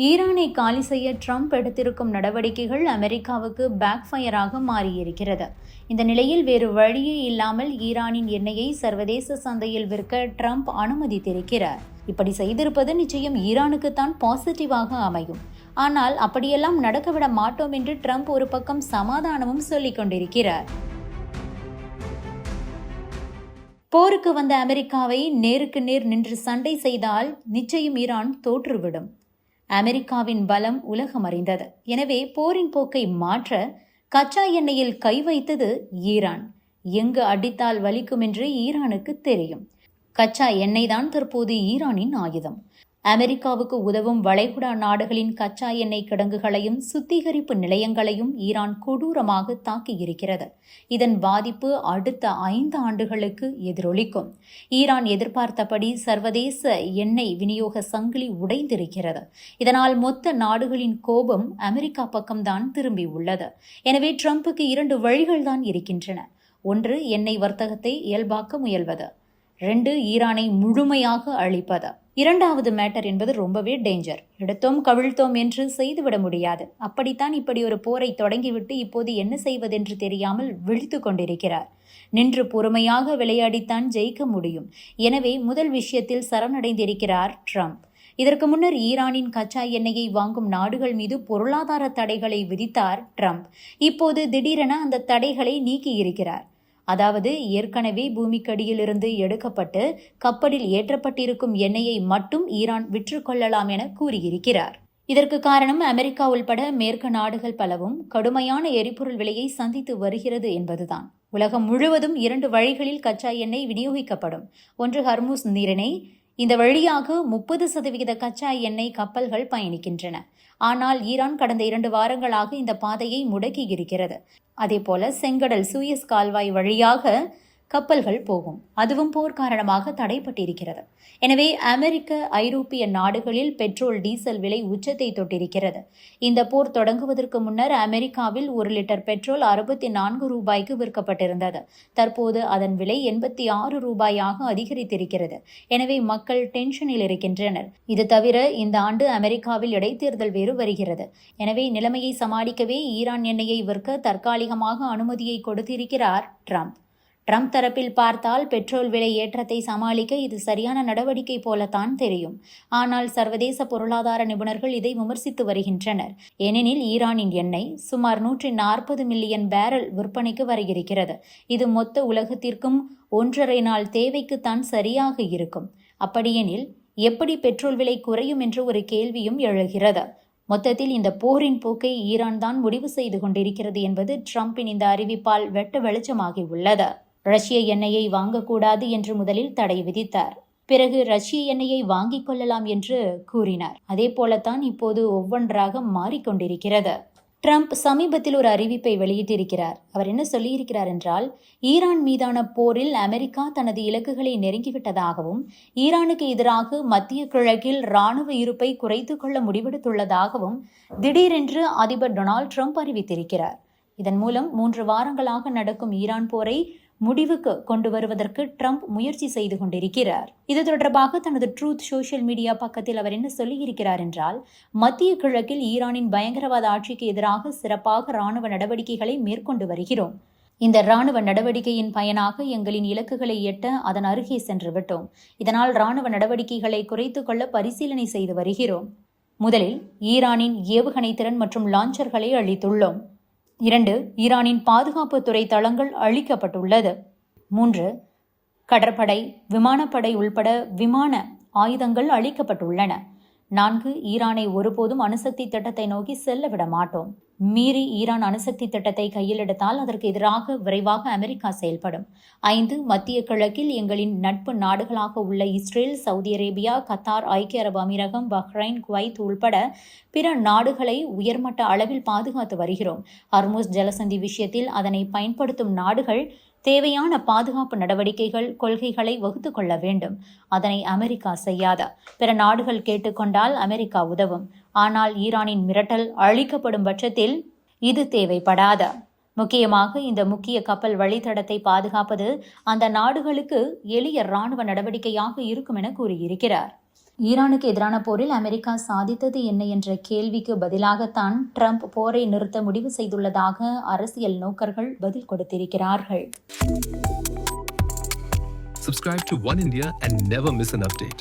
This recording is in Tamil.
ஈரானை காலி செய்ய ட்ரம்ப் எடுத்திருக்கும் நடவடிக்கைகள் அமெரிக்காவுக்கு பேக்ஃபயராக மாறியிருக்கிறது. இந்த நிலையில் வேறு வழியே இல்லாமல் ஈரானின் எண்ணெயை சர்வதேச சந்தையில் விற்க ட்ரம்ப் அனுமதித்திருக்கிறார். இப்படி செய்திருப்பது நிச்சயம் ஈரானுக்குத்தான் பாசிட்டிவாக அமையும். ஆனால் அப்படியெல்லாம் நடக்கவிட மாட்டோம் என்று ட்ரம்ப் ஒரு பக்கம் சமாதானமும் சொல்லிக் கொண்டிருக்கிறார். போருக்கு வந்த அமெரிக்காவை நேருக்கு நேர் நின்று சண்டை செய்தால் நிச்சயம் ஈரான் தோற்றுவிடும். அமெரிக்காவின் பலம் உலகம் அறிந்தது. எனவே போரின் போக்கை மாற்ற கச்சா எண்ணெயில் கை வைத்தது ஈரான். எங்கு அடித்தால் வலிக்கும் என்று ஈரானுக்கு தெரியும். கச்சா எண்ணெய் தான் தற்போது ஈரானின் ஆயுதம். அமெரிக்காவுக்கு உதவும் வளைகுடா நாடுகளின் கச்சா எண்ணெய் கிடங்குகளையும் சுத்திகரிப்பு நிலையங்களையும் ஈரான் கொடூரமாக தாக்கியிருக்கிறது. இதன் பாதிப்பு அடுத்த 5 ஆண்டுகளுக்கு எதிரொலிக்கும். ஈரான் எதிர்பார்த்தபடி சர்வதேச எண்ணெய் விநியோக சங்கிலி உடைந்திருக்கிறது. இதனால் மொத்த நாடுகளின் கோபம் அமெரிக்கா பக்கம்தான் திரும்பி உள்ளது. எனவே ட்ரம்புக்கு 2 வழிகள் தான் இருக்கின்றன. 1, எண்ணெய் வர்த்தகத்தை இயல்பாக்க முயல்வது. 2, ஈரானை முழுமையாக அழிப்பது. 2வது மேட்டர் என்பது ரொம்பவே டேஞ்சர். எடுத்தோம் கவிழ்த்தோம் என்று செய்துவிட முடியாது. அப்படித்தான் இப்படி ஒரு போரை தொடங்கிவிட்டு இப்போது என்ன செய்வதென்று தெரியாமல் விழித்து கொண்டிருக்கிறார். நின்று பொறுமையாக விளையாடித்தான் ஜெயிக்க முடியும். எனவே முதல் விஷயத்தில் சரணடைந்திருக்கிறார் ட்ரம்ப். இதற்கு முன்னர் ஈரானின் கச்சா எண்ணெயை வாங்கும் நாடுகள் மீது பொருளாதார தடைகளை விதித்தார் ட்ரம்ப். இப்போது திடீரென அந்த தடைகளை நீக்கியிருக்கிறார். அதாவது ஏற்கனவே பூமிக்கடியிலிருந்து எடுக்கப்பட்டு கப்பலில் ஏற்றப்பட்டிருக்கும் எண்ணெயை மட்டும் ஈரான் விற்றுக்கொள்ளலாம் என கூறியிருக்கிறார். இதற்கு காரணம் அமெரிக்கா உள்பட மேற்கு நாடுகள் பலவும் கடுமையான எரிபொருள் விலையை சந்தித்து வருகிறது என்பதுதான். உலகம் முழுவதும் 2 வழிகளில் கச்சா எண்ணெய் விநியோகிக்கப்படும். 1, ஹர்முஸ் நீரிணை. இந்த வழியாக 30% கச்சா எண்ணெய் கப்பல்கள் பயணிக்கின்றன. ஆனால் ஈரான் கடந்த 2 வாரங்களாக இந்த பாதையை முடக்கியிருக்கிறது. அதேபோல செங்கடல் சூயஸ் கால்வாய் வழியாக கப்பல்கள் போகும். அதுவும் போர் காரணமாக தடைப்பட்டிருக்கிறது. எனவே அமெரிக்க, ஐரோப்பிய நாடுகளில் பெட்ரோல், டீசல் விலை உச்சத்தை தொட்டிருக்கிறது. இந்த போர் தொடங்குவதற்கு முன்னர் அமெரிக்காவில் 1 லிட்டர் பெட்ரோல் 64 ரூபாய்க்கு விற்கப்பட்டிருந்தது. தற்போது அதன் விலை 86 ரூபாயாக அதிகரித்திருக்கிறது. எனவே மக்கள் டென்ஷனில் இருக்கின்றனர். இது தவிர இந்த ஆண்டு அமெரிக்காவில் இடைத்தேர்தல் வேறு வருகிறது. எனவே நிலைமையை சமாளிக்கவே ஈரான் எண்ணெயை விற்க தற்காலிகமாக அனுமதியை கொடுத்திருக்கிறார் ட்ரம்ப். ட்ரம்ப் தரப்பில் பார்த்தால் பெட்ரோல் விலை ஏற்றத்தை சமாளிக்க இது சரியான நடவடிக்கை போலத்தான் தெரியும். ஆனால் சர்வதேச பொருளாதார நிபுணர்கள் இதை விமர்சித்து வருகின்றனர். ஏனெனில் ஈரானின் எண்ணெய் சுமார் 140 மில்லியன் பேரல் விற்பனைக்கு வருகிறது. இது மொத்த உலகத்திற்கும் 1.5 நாள் தேவைக்குத்தான் சரியாக இருக்கும். அப்படியெனில் எப்படி பெட்ரோல் விலை குறையும் என்ற ஒரு கேள்வியும் எழுகிறது. மொத்தத்தில் இந்த போரின் போக்கை ஈரான் தான் முடிவு செய்து கொண்டிருக்கிறது என்பது ட்ரம்பின் இந்த அறிவிப்பால் வெட்ட வெளிச்சமாகி உள்ளது. ரஷ்ய எண்ணெயை வாங்கக்கூடாது என்று முதலில் தடை விதித்தார். பிறகு ரஷ்ய எண்ணெயை வாங்கிக் கொள்ளலாம் என்று கூறினார். அதே போலத்தான் இப்போது ஒவ்வொன்றாக மாறிக்கொண்டிருக்கிறது. ட்ரம்ப் சமீபத்தில் ஒரு அறிவிப்பை வெளியிட்டிருக்கிறார். அவர் என்ன சொல்லியிருக்கிறார் என்றால், ஈரான் மீதான போரில் அமெரிக்கா தனது இலக்குகளை நெருங்கிவிட்டதாகவும் ஈரானுக்கு எதிராக மத்திய கிழக்கில் இராணுவ இருப்பை குறைத்துக் கொள்ள முடிவெடுத்துள்ளதாகவும் திடீரென்று அதிபர் டொனால்ட் ட்ரம்ப் அறிவித்திருக்கிறார். இதன் மூலம் 3 வாரங்களாக நடக்கும் ஈரான் போரை முடிவுக்கு கொண்டு வருவதற்கு ட்ரம்ப் முயற்சி செய்து கொண்டிருக்கிறார். இது தொடர்பாக தனது ட்ரூத் சோஷியல் மீடியா பக்கத்தில் அவர் என்ன சொல்லியிருக்கிறார் என்றால், மத்திய கிழக்கில் ஈரானின் பயங்கரவாத ஆட்சிக்கு எதிராக சிறப்பாக இராணுவ நடவடிக்கைகளை மேற்கொண்டு வருகிறோம். இந்த இராணுவ நடவடிக்கையின் பயனாக எங்களின் இலக்குகளை எட்ட அதன் அருகே சென்று விட்டோம். இதனால் இராணுவ நடவடிக்கைகளை குறைத்துக் கொள்ள பரிசீலனை செய்து வருகிறோம். முதலில் ஈரானின் ஏவுகணை திறன் மற்றும் லான்ச்சர்களை அளித்துள்ளோம். 2, ஈரானின் பாதுகாப்பு துறை தளங்கள் அழிக்கப்பட்டுள்ளது. 3, கடற்படை, விமானப்படை உள்பட விமான ஆயுதங்கள் அழிக்கப்பட்டுள்ளன. 4, ஈரானை ஒருபோதும் அணுசக்தி திட்டத்தை நோக்கி செல்ல விட மாட்டோம். மீறி ஈரான் அணுசக்தி திட்டத்தை கையில் எடுத்தால் அதற்கு எதிராக விரைவாக அமெரிக்கா செயல்படும். 5, மத்திய கிழக்கில் எங்களின் நட்பு நாடுகளாக உள்ள இஸ்ரேல், சவுதி அரேபியா, கத்தார், ஐக்கிய அரபு அமீரகம், பஹ்ரைன், குவைத் உள்பட பிற நாடுகளை உயர்மட்ட அளவில் பாதுகாத்து வருகிறோம். ஹர்முஸ் ஜலசந்தி விஷயத்தில் அதனை பயன்படுத்தும் நாடுகள் தேவையான பாதுகாப்பு நடவடிக்கைகள், கொள்கைகளை வகுத்துக் கொள்ள வேண்டும். அதனை அமெரிக்கா செய்யாத. பிற நாடுகள் கேட்டுக்கொண்டால் அமெரிக்கா உதவும். ஆனால் ஈரானின் மிரட்டல் அழிக்கப்படும் பட்சத்தில் இது தேவைப்படாத. முக்கியமாக இந்த முக்கிய கப்பல் வழித்தடத்தை பாதுகாப்பது அந்த நாடுகளுக்கு எளிய இராணுவ நடவடிக்கையாக இருக்கும் என கூறியிருக்கிறார். ஈரானுக்கு எதிரான போரில் அமெரிக்கா சாதித்தது என்ன என்ற கேள்விக்கு பதிலாகத்தான் ட்ரம்ப் போரை நிறுத்த முடிவு செய்துள்ளதாக அரசியல் நோக்கர்கள் பதில் கொடுத்திருக்கிறார்கள். Subscribe to One India and never miss an update.